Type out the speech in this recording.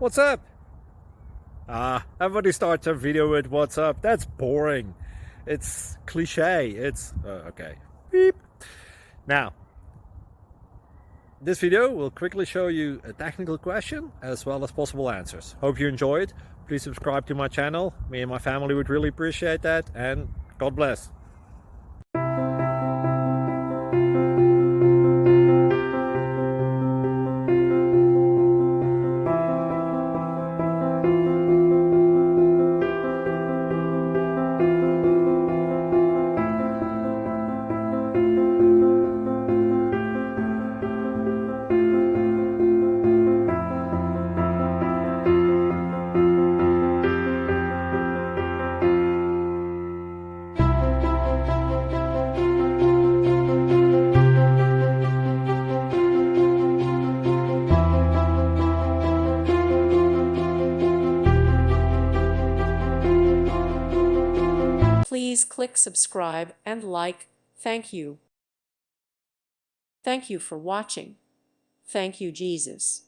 What's up? Everybody starts a video with what's up. That's boring. It's cliche. It's okay. Beep. Now, this video will quickly show you a technical question as well as possible answers. Hope you enjoy it. Please subscribe to my channel. Me and my family would really appreciate that, and God bless. Please click subscribe and like. Thank you. Thank you for watching. Thank you, Jesus.